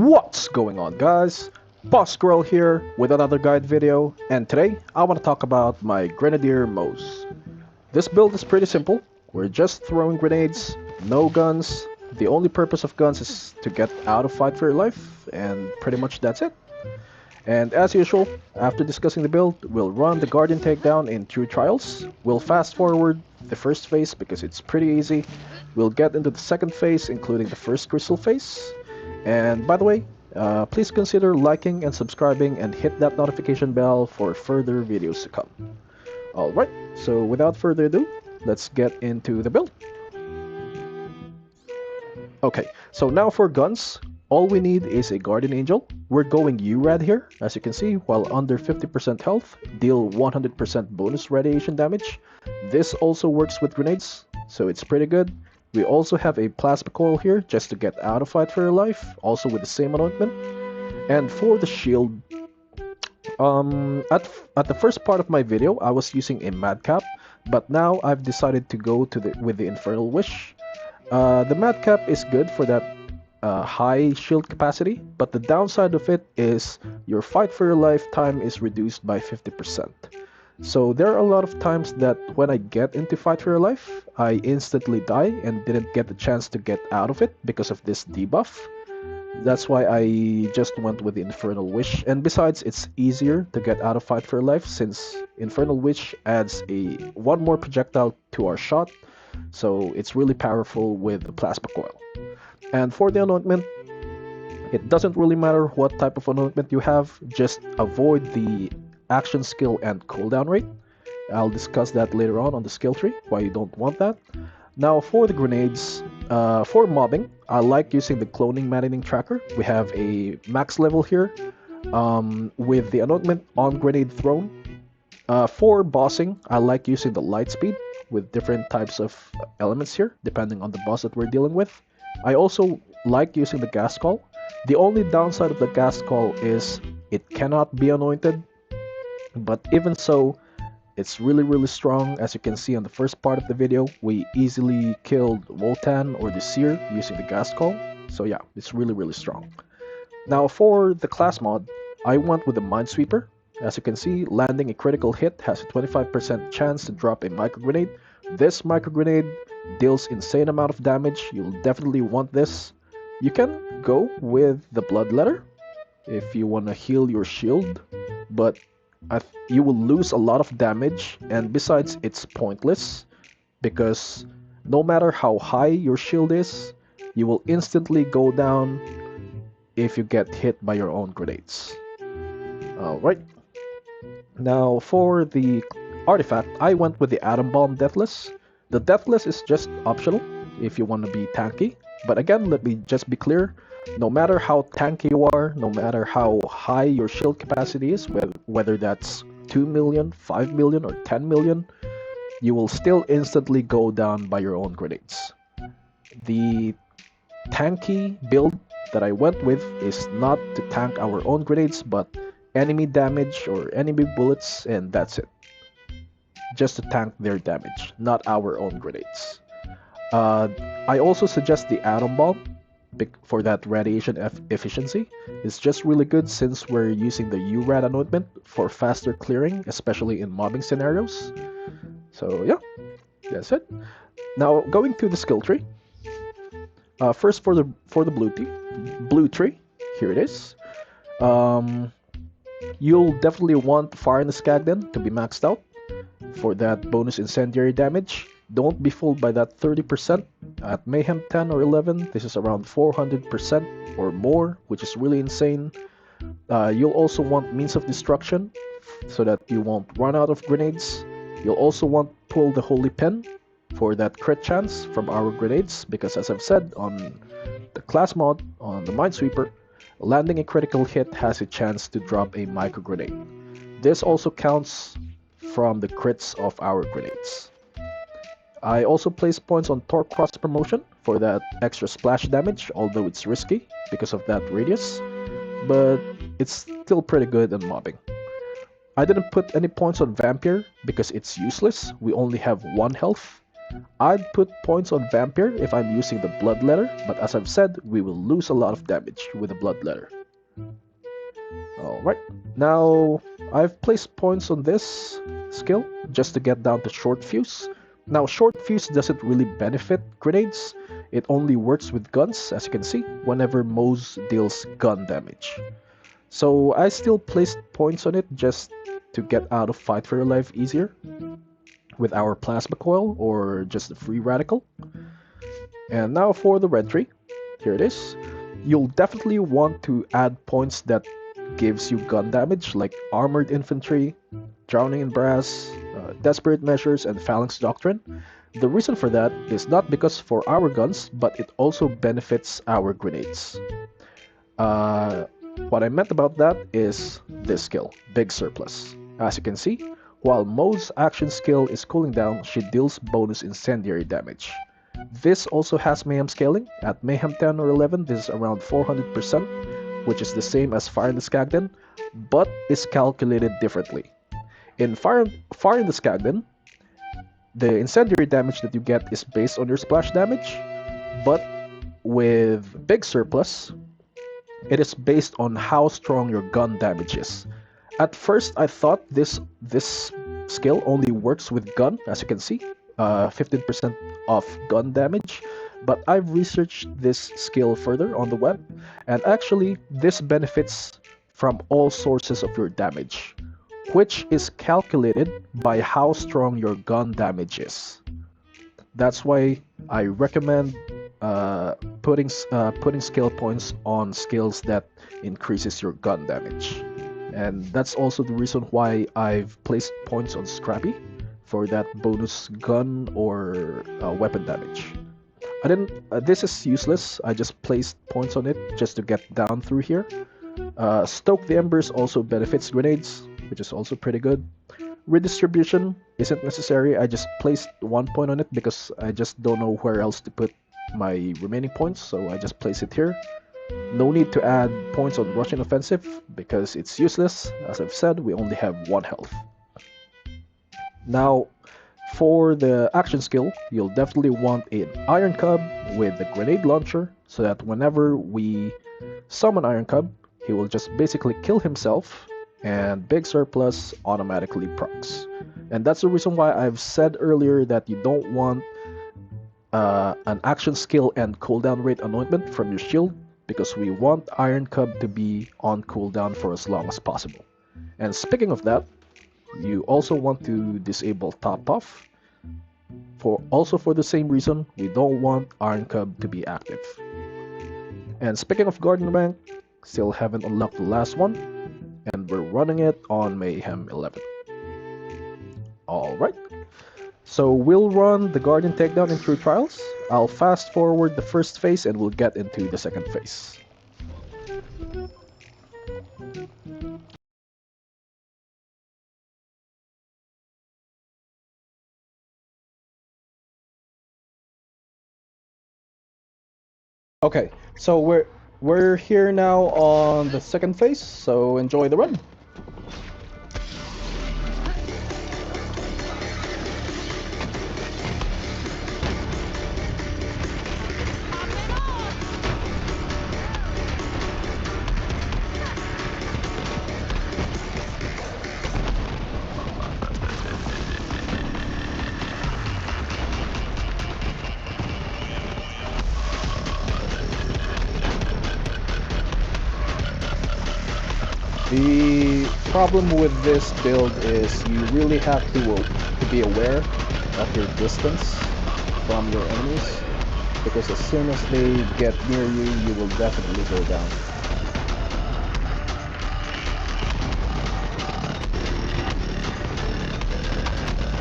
What's going on, guys? Boss Squirrel here with another guide video, and today I want to talk about my Grenadier Moze. This build is pretty simple. We're just throwing grenades, no guns. The only purpose of guns is to get out of fight for your life, and pretty much that's it. And as usual, after discussing the build, we'll run the Guardian takedown in 2 trials. We'll fast forward the first phase because it's pretty easy. We'll get into the second phase, including the first crystal phase. And by the way, please consider liking and subscribing and hit that notification bell for further videos to come. Alright, so without further ado, let's get into the build. Okay, so now for guns. All we need is a Guardian Angel. We're going URAD here, as you can see, while under 50% health, deal 100% bonus radiation damage. This also works with grenades, so it's pretty good. We also have a Plasma Coil here, just to get out of fight for your life, also with the same anointment. And for the shield, at the first part of my video, I was using a Madcap, but now I've decided to go with the Infernal Wish. The Madcap is good for that high shield capacity, but the downside of it is your fight for your life time is reduced by 50%. So there are a lot of times that when I get into fight for your life, I instantly die and didn't get the chance to get out of it because of this debuff. That's why I just went with the Infernal Wish, and besides, it's easier to get out of fight for your life since Infernal Wish adds one more projectile to our shot, so it's really powerful with the Plasma Coil. And for the anointment, it doesn't really matter what type of anointment you have, just avoid the action skill and cooldown rate. I'll discuss that later on the skill tree, why you don't want that. Now for the grenades, for mobbing, I like using the cloning maddening tracker. We have a max level here with the anointment on grenade thrown. For bossing, I like using the light speed with different types of elements here, depending on the boss that we're dealing with. I also like using the gas call. The only downside of the gas call is it cannot be anointed, but even so, it's really strong. As you can see on the first part of the video, we easily killed Woltan or the Seer using the gas call. So yeah, it's really strong. Now for the class mod, I went with the Minesweeper. As you can see, landing a critical hit has a 25% chance to drop a micro grenade. This micro grenade deals insane amount of damage. You'll definitely want this. You can go with the Bloodletter if you want to heal your shield, but you will lose a lot of damage, and besides, it's pointless because no matter how high your shield is, you will instantly go down if you get hit by your own grenades. Alright. Now for the artifact, I went with the Atom Bomb Deathless. The Deathless is just optional if you want to be tanky, but again, let me just be clear, no matter how tanky you are, no matter how high your shield capacity is, whether that's 2 million, 5 million, or 10 million, you will still instantly go down by your own grenades. The tanky build that I went with is not to tank our own grenades, but enemy damage or enemy bullets, and that's it. Just to tank their damage, not our own grenades. I also suggest the Atom Bomb for that radiation efficiency. It's just really good since we're using the URAD anointment for faster clearing, especially in mobbing scenarios. So yeah, that's it. Now going to the skill tree. First for the blue tree, here it is. You'll definitely want Fire in the Skagden to be maxed out for that bonus incendiary damage. Don't be fooled by that 30%. At Mayhem 10 or 11, this is around 400% or more, which is really insane. You'll also want Means of Destruction so that you won't run out of grenades. You'll also want Pull the Holy Pin for that crit chance from our grenades, because as I've said on the class mod, on the Minesweeper, landing a critical hit has a chance to drop a micro grenade. This also counts from the crits of our grenades. I also place points on Torque Cross Promotion for that extra splash damage, although it's risky because of that radius, but it's still pretty good in mobbing. I didn't put any points on Vampire because it's useless. We only have 1 health. I'd put points on Vampire if I'm using the Blood Letter, but as I've said, we will lose a lot of damage with the Blood Letter. Alright, now I've placed points on this skill just to get down to Short Fuse. Now Short Fuse doesn't really benefit grenades, it only works with guns, as you can see, whenever Moze deals gun damage. So I still placed points on it just to get out of Fight for Your Life easier with our Plasma Coil or just the Free Radical. And now for the red tree, here it is. You'll definitely want to add points that gives you gun damage like Armored Infantry, Drowning in Brass, Desperate Measures, and Phalanx Doctrine. The reason for that is not because for our guns, but it also benefits our grenades. What I meant about that is this skill, Big Surplus. As you can see, while Moze's action skill is cooling down, she deals bonus incendiary damage. This also has Mayhem scaling. At Mayhem 10 or 11, this is around 400%, which is the same as Fire in the Skagden, but is calculated differently. In Fire in the Skagden, the incendiary damage that you get is based on your splash damage, but with Big Surplus, it is based on how strong your gun damage is. At first, I thought this skill only works with gun, as you can see, 15% off gun damage, but I've researched this skill further on the web, and actually this benefits from all sources of your damage, which is calculated by how strong your gun damage is. That's why I recommend putting skill points on skills that increases your gun damage. And that's also the reason why I've placed points on Scrappy for that bonus gun or weapon damage. I didn't. This is useless. I just placed points on it just to get down through here. Stoke the Embers also benefits grenades, which is also pretty good. Redistribution isn't necessary. I just placed 1 point on it because I just don't know where else to put my remaining points, so I just place it here. No need to add points on Russian Offensive because it's useless. As I've said, we only have 1 health. Now, for the action skill, you'll definitely want an Iron Cub with the grenade launcher so that whenever we summon Iron Cub, he will just basically kill himself and Big Surplus automatically procs. And that's the reason why I've said earlier that you don't want an action skill and cooldown rate anointment from your shield, because we want Iron Cub to be on cooldown for as long as possible. And speaking of that, you also want to disable Top Puff. Also for the same reason, we don't want Iron Cub to be active. And speaking of Garden Rank, still haven't unlocked the last one, and we're running it on Mayhem 11. Alright, so we'll run the Guardian Takedown in True Trials. I'll fast forward the first phase and we'll get into the second phase. Okay, so we're here now on the second phase, so enjoy the run. The problem with this build is you really have to be aware of your distance from your enemies, because as soon as they get near you, you will definitely go down.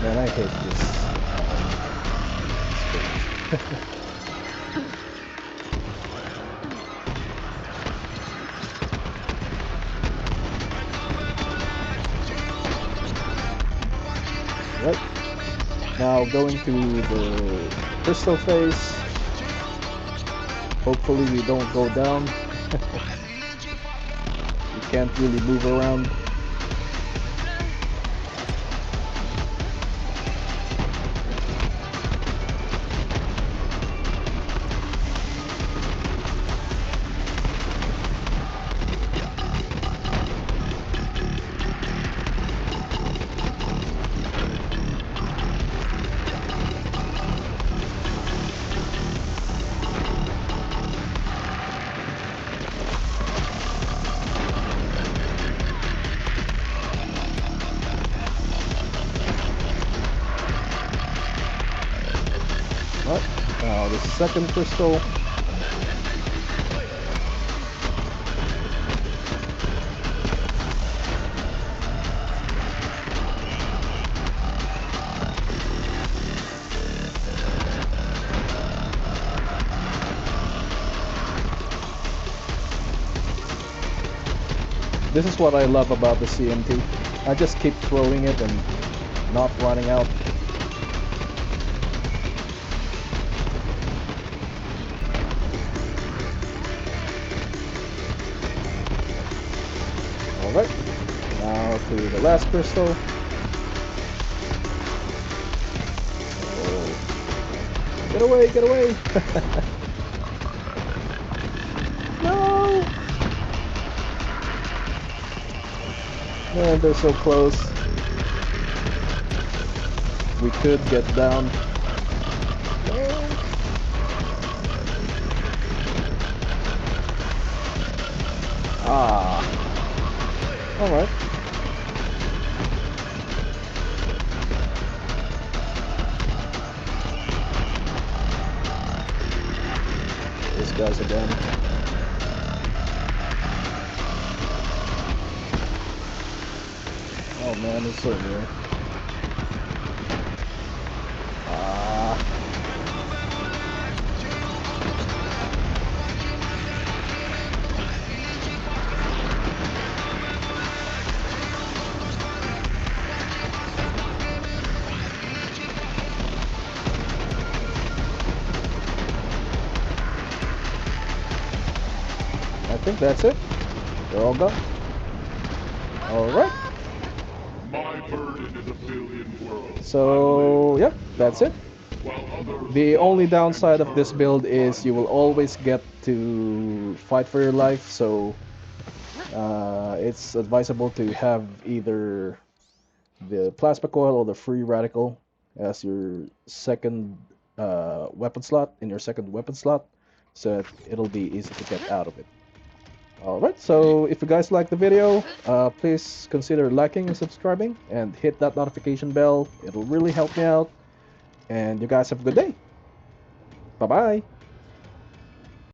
Man, I hate this. Right, now going to the crystal phase. Hopefully we don't go down. We can't really move around. Now the second crystal. This is what I love about the CMT. I just keep throwing it and not running out. Alright, now to the last crystal. Oh. Get away, get away! No! Man, they're so close. We could get down. Ah. Alright. These guys again. Oh man, it's so near. Ah. I think that's it. They're all gone. Alright. So, yeah, that's it. The only downside of this build is you will always get to fight for your life, so it's advisable to have either the plasma coil or the free radical as your second weapon slot, so that it'll be easy to get out of it. Alright, so if you guys like the video, please consider liking and subscribing, and hit that notification bell. It'll really help me out, and you guys have a good day. Bye-bye.